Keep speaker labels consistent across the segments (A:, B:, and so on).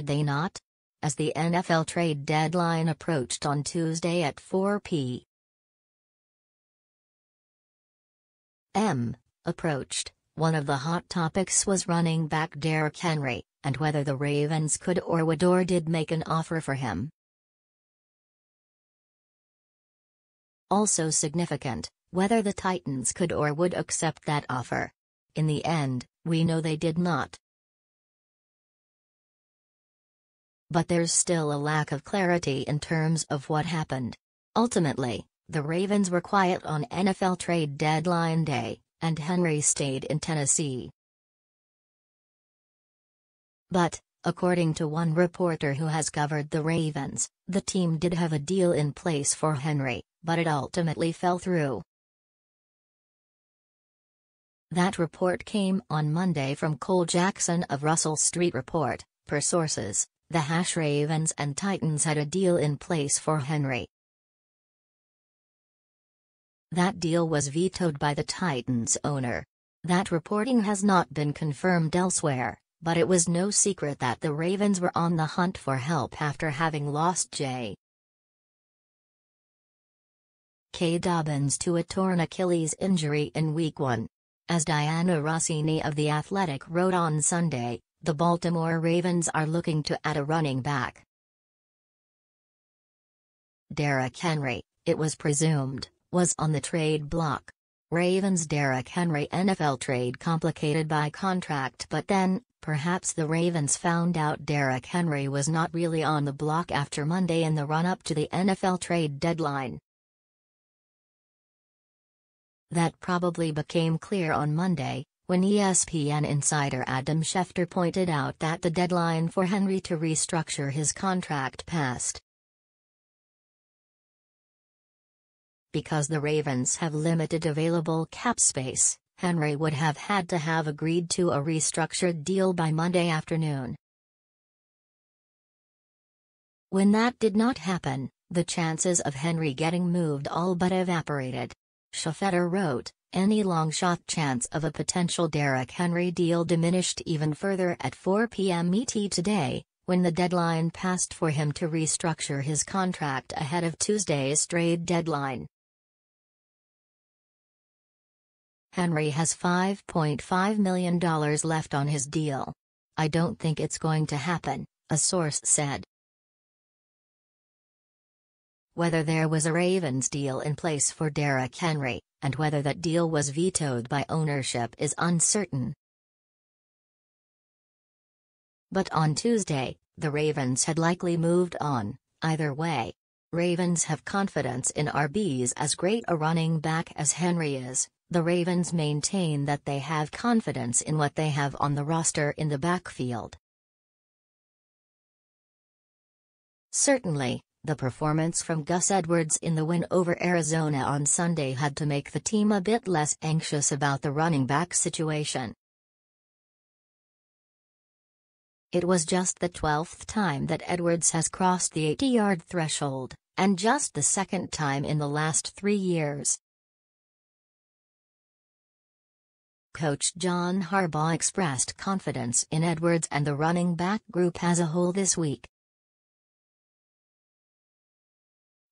A: should they not? As the NFL trade deadline approached on Tuesday at 4 p.m. one of the hot topics was running back Derrick Henry, and whether the Ravens could or would or did make an offer for him. Also significant, whether the Titans could or would accept that offer. In the end, we know they did not. But there's still a lack of clarity in terms of what happened. Ultimately, the Ravens were quiet on NFL trade deadline day, and Henry stayed in Tennessee. But, according to one reporter who has covered the Ravens, the team did have a deal in place for Henry, but it ultimately fell through. That report came on Monday from Cole Jackson of Russell Street Report. Per sources, the Ravens and Titans had a deal in place for Henry. That deal was vetoed by the Titans owner. That reporting has not been confirmed elsewhere, but it was no secret that the Ravens were on the hunt for help after having lost J.K. Dobbins to a torn Achilles injury in Week 1. As Diana Rossini of The Athletic wrote on Sunday, the Baltimore Ravens are looking to add a running back. Derrick Henry, it was presumed, was on the trade block. Ravens Derrick Henry NFL trade complicated by contract, but then, perhaps the Ravens found out Derrick Henry was not really on the block after Monday in the run-up to the NFL trade deadline. That probably became clear on Monday, when ESPN insider Adam Schefter pointed out that the deadline for Henry to restructure his contract passed. Because the Ravens have limited available cap space, Henry would have had to have agreed to a restructured deal by Monday afternoon. When that did not happen, the chances of Henry getting moved all but evaporated. Schefter wrote, any long-shot chance of a potential Derrick Henry deal diminished even further at 4 p.m. ET today, when the deadline passed for him to restructure his contract ahead of Tuesday's trade deadline. Henry has $5.5 million left on his deal. I don't think it's going to happen, a source said. Whether there was a Ravens deal in place for Derrick Henry, and whether that deal was vetoed by ownership is uncertain. But on Tuesday, the Ravens had likely moved on. Either way, Ravens have confidence in RBs as great a running back as Henry is. The Ravens maintain that they have confidence in what they have on the roster in the backfield. Certainly, the performance from Gus Edwards in the win over Arizona on Sunday had to make the team a bit less anxious about the running back situation. It was just the 12th time that Edwards has crossed the 80-yard threshold, and just the second time in the last 3 years. Coach John Harbaugh expressed confidence in Edwards and the running back group as a whole this week.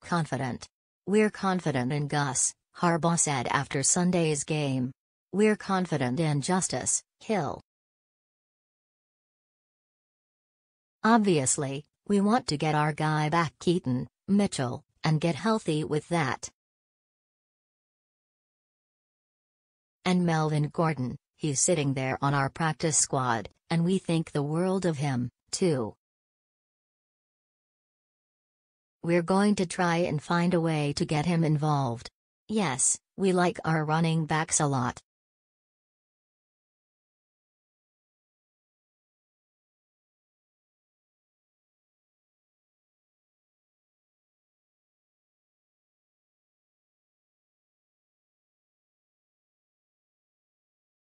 A: Confident. We're confident in Gus, Harbaugh said after Sunday's game. We're confident in Justice Hill. Obviously, we want to get our guy back Keaton Mitchell, and get healthy with that. And Melvin Gordon, he's sitting there on our practice squad, and we think the world of him, too. We're going to try and find a way to get him involved. Yes, we like our running backs a lot.